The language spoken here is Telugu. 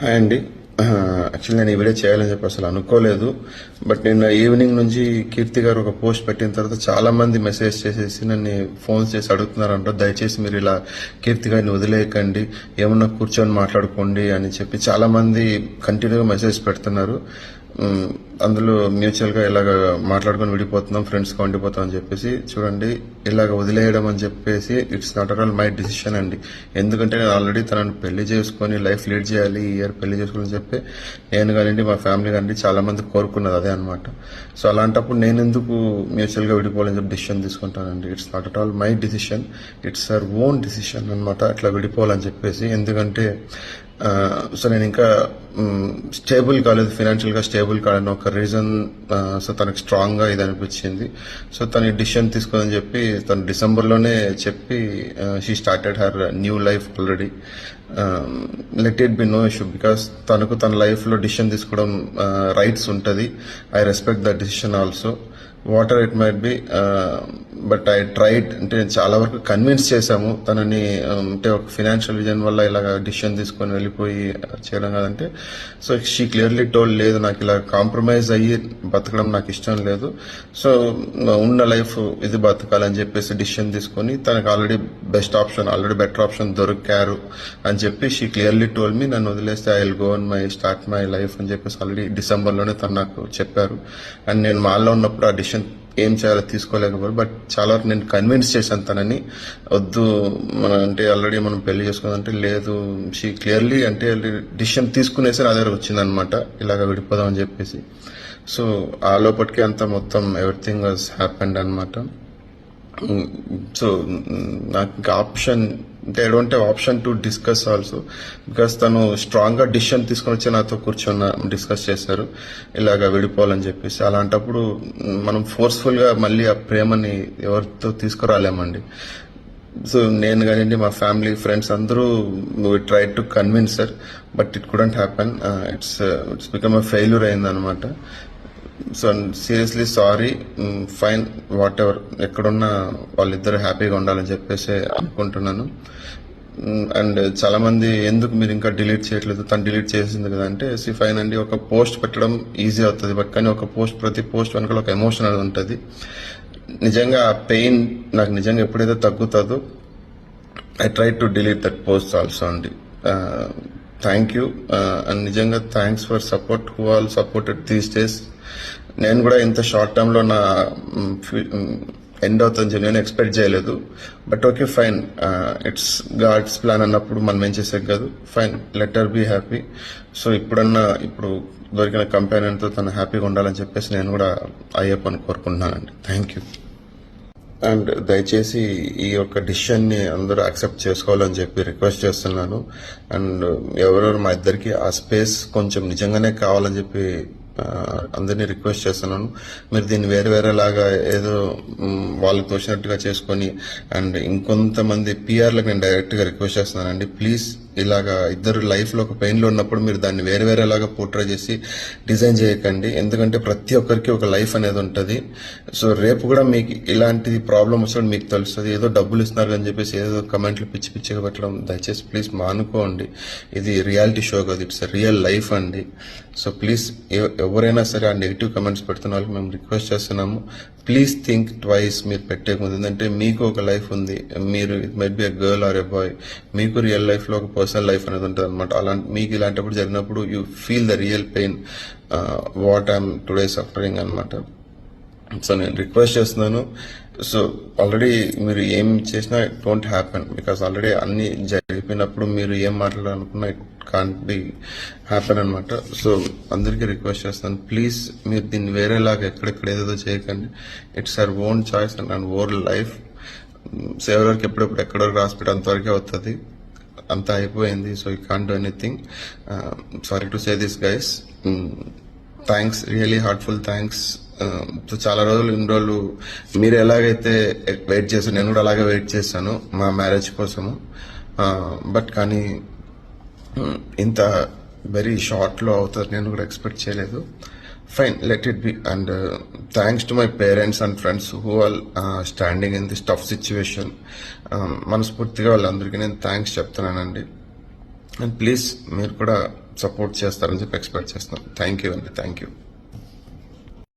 హాయ్ అండి. యాక్చువల్లీ నేను ఈ వీడియో చేయాలని చెప్పి అసలు అనుకోలేదు. బట్ నిన్న ఈవినింగ్ నుంచి కీర్తి గారు ఒక పోస్ట్ పెట్టిన తర్వాత చాలా మంది మెసేజ్ చేసేసి నన్ను ఫోన్ చేసి అడుగుతున్నారంట, దయచేసి మీరు ఇలా కీర్తి గారిని వదిలేయకండి, ఏమన్నా కూర్చొని మాట్లాడుకోండి అని చెప్పి చాలా మంది కంటిన్యూగా మెసేజ్ పెడుతున్నారు. అందులో మ్యూచువల్గా ఇలాగ మాట్లాడుకొని విడిపోతున్నాం, ఫ్రెండ్స్గా ఉండిపోతాం అని చెప్పేసి. చూడండి, ఇలాగ వదిలేయడం అని చెప్పేసి it's not at all my decision అండి. ఎందుకంటే నేను ఆల్రెడీ తనను పెళ్లి చేసుకొని లైఫ్ లీడ్ చేయాలి, ఈ ఇయర్ పెళ్లి చేసుకోవాలని చెప్పి నేను కానివ్వండి, మా ఫ్యామిలీ కానివ్వండి చాలా మంది కోరుకున్నది అదే అనమాట. సో అలాంటప్పుడు నేను ఎందుకు మ్యూచువల్గా విడిపోవాలని చెప్పి డిసిషన్ తీసుకుంటానండి. It's not at all my decision, it's our own decision అనమాట, అట్లా విడిపోవాలని చెప్పేసి. ఎందుకంటే సో నేను ఇంకా స్టేబుల్ కాలేదు, ఫైనాన్షియల్గా స్టేబుల్ కాలేని ఒక రీజన్. సో తనకు స్ట్రాంగ్గా ఇది అనిపించింది. సో తను డిసిషన్ తీసుకోదని చెప్పి తను డిసెంబర్లోనే చెప్పి she started her new life already. Let it be no issue, because తనకు తన లైఫ్లో డిసిషన్ తీసుకోవడం రైట్స్ ఉంటుంది. I respect the decision also, whatever it might be. But I tried, అంటే చాలా వరకు కన్విన్స్ చేశాము తనని. అంటే ఒక ఫైనాన్షియల్ విజన్ వల్ల ఇలాగ డిసిషన్ తీసుకొని వెళ్ళిపోయి చేయడం కాదంటే, సో షీ క్లియర్లీ టోల్డ్, లేదు నాకు ఇలా కాంప్రమైజ్ అయ్యి బతకడం నాకు ఇష్టం లేదు, సో ఉన్న లైఫ్ ఇది బతకాలని చెప్పేసి డిసిషన్ తీసుకొని తనకు already best option, already better option దొరికారు అని చెప్పి షీ క్లియర్లీ టోల్డ్ మీ, నన్ను వదిలేస్తే I will go on my start my life అని చెప్పేసి ఆల్రెడీ డిసెంబర్లోనే తను నాకు చెప్పారు. అండ్ నేను మాల్లో ఉన్నప్పుడు ఆ డిసిషన్ ఏం చేయాలో తీసుకోలేకపోయారు. బట్ చాలా వరకు నేను కన్విన్స్ చేశాను తనని, వద్దు మన అంటే ఆల్రెడీ మనం పెళ్లి చేసుకోవాలంటే లేదు. షీ క్లియర్లీ అంటే డిసిషన్ తీసుకునేసి నా దగ్గర వచ్చిందనమాట, ఇలాగ విడిపోదాం అని చెప్పేసి. సో ఆ లోపటికి అంతా మొత్తం ఎవ్రీథింగ్ వాజ్ హ్యాపెండ్ అనమాట. సో నాకు ఇంకా ఆప్షన్ అంటే I don't have option to discuss also, because తను స్ట్రాంగ్గా డిసిషన్ తీసుకొని వచ్చి నాతో కూర్చొని డిస్కస్ చేశారు ఇలాగ విడిపోవాలని చెప్పేసి. అలాంటప్పుడు మనం ఫోర్స్ఫుల్గా మళ్ళీ ఆ ప్రేమని ఎవరితో తీసుకురాలేమండి. సో నేను కానివ్వండి, మా ఫ్యామిలీ ఫ్రెండ్స్ అందరూ try to convince sir, but it couldn't happen. It's become a failure అయిందనమాట. So seriously sorry, fine, whatever, ఎక్కడున్నా వాళ్ళిద్దరు హ్యాపీగా ఉండాలని చెప్పేసి అనుకుంటున్నాను. అండ్ చాలా మంది ఎందుకు మీరు ఇంకా డిలీట్ చేయట్లేదు, తను డిలీట్ చేసింది కదా అంటే, ఫైన్ అండి, ఒక పోస్ట్ పెట్టడం ఈజీ అవుతుంది, బట్ కానీ ఒక పోస్ట్, ప్రతి పోస్ట్ వెనకాల ఒక ఎమోషన్ అనేది ఉంటుంది. నిజంగా ఆ పెయిన్ నాకు నిజంగా ఎప్పుడైతే తగ్గుతుందో I try to delete that post also అండి. థ్యాంక్ యూ, అండ్ నిజంగా thanks for support, who all supported these days. నేను కూడా ఇంత షార్ట్ టర్మ్లో నా ఎండ్ అవుతుందని చెప్పి నేను ఎక్స్పెక్ట్ చేయలేదు. But okay, fine, it's God's plan అన్నప్పుడు మనం ఏం చేసే కాదు. Fine, let her be happy. So ఇప్పుడు దొరికిన కంపెనీతో తను హ్యాపీగా ఉండాలని చెప్పేసి నేను కూడా అయ్యప్పని కోరుకుంటున్నానండి. Thank you. అండ్ దయచేసి ఈ యొక్క డిసిషన్ని అందరూ యాక్సెప్ట్ చేసుకోవాలని చెప్పి రిక్వెస్ట్ చేస్తున్నాను. అండ్ ఎవరెవరు మా ఇద్దరికి ఆ స్పేస్ కొంచెం నిజంగానే కావాలని చెప్పి అందరినీ రిక్వెస్ట్ చేస్తున్నాను. మీరు దీన్ని వేరేలాగా ఏదో వాళ్ళకి తోచినట్టుగా చేసుకొని, అండ్ ఇంకొంతమంది పిఆర్లకు నేను డైరెక్ట్గా రిక్వెస్ట్ చేస్తున్నానండి, ప్లీజ్ ఇలాగా ఇద్దరు లైఫ్లో ఒక పెయిన్లో ఉన్నప్పుడు మీరు దాన్ని వేరేలాగా పోర్ట్రే చేసి డిజైన్ చేయకండి. ఎందుకంటే ప్రతి ఒక్కరికి ఒక లైఫ్ అనేది ఉంటుంది. సో రేపు కూడా మీకు ఇలాంటి ప్రాబ్లం వచ్చినప్పుడు మీకు తెలుస్తుంది. ఏదో డబ్బులు ఇస్తున్నారు అని చెప్పేసి ఏదో కమెంట్లు పిచ్చిగా పెట్టడం దయచేసి ప్లీజ్ మానుకోండి. ఇది రియాలిటీ షో కాదు, ఇట్స్ రియల్ లైఫ్ అండి. సో ప్లీజ్ ఎవరైనా సరే ఆ నెగిటివ్ కమెంట్స్ పెడుతున్న వాళ్ళకి మేము రిక్వెస్ట్ చేస్తున్నాము, ప్లీజ్ థింక్ ట్వైస్ మీరు పెట్టే ముందు. ఎందుకంటే మీకు ఒక లైఫ్ ఉంది, మీరు it might B a girl or a boy, మీకు రియల్ లైఫ్లో ఒక పర్సనల్ లైఫ్ అనేది ఉంటుంది అనమాట. మీకు ఇలాంటప్పుడు జరిగినప్పుడు you feel the real pain what I'm today suffering అనమాట. సో నేను రిక్వెస్ట్ చేస్తున్నాను. సో ఆల్రెడీ మీరు ఏం చేసినా it don't happen, because already అన్ని జరిగిపోయినప్పుడు మీరు ఏం మాట్లాడాలనుకున్నా ఇట్ కాంట్ బి హ్యాపెన్ అనమాట. సో అందరికీ రిక్వెస్ట్ చేస్తాను, ప్లీజ్ మీరు దీన్ని వేరేలాగా ఎక్కడెక్కడ ఏదేదో చేయకండి. It's our own choice and own life. So ఎవరికి ఎప్పుడెప్పుడు ఎక్కడో రాసి పెట్టి అంతవరకే అవుతుంది, అంతా అయిపోయింది. So you can't do anything. Sorry to say this guys. Thanks, really heartful thanks. So చాలా ఇన్ని రోజులు మీరు ఎలాగైతే వెయిట్ చేశారు, నేను కూడా అలాగే వెయిట్ చేశాను మా మ్యారేజ్ కోసము. బట్ కానీ ఇంత వెరీ షార్ట్లో అవుతుంది నేను కూడా ఎక్స్పెక్ట్ చేయలేదు. Fine, let it B. And thanks to my parents and friends who all standing in this tough situation. మనస్ఫూర్తిగా వాళ్ళందరికీ నేను థ్యాంక్స్ చెప్తున్నానండి. అండ్ ప్లీజ్ మీరు కూడా సపోర్ట్ చేస్తారని చెప్పి ఎక్స్పెక్ట్ చేస్తున్నాను. థ్యాంక్ యూ అండి, థ్యాంక్ యూ.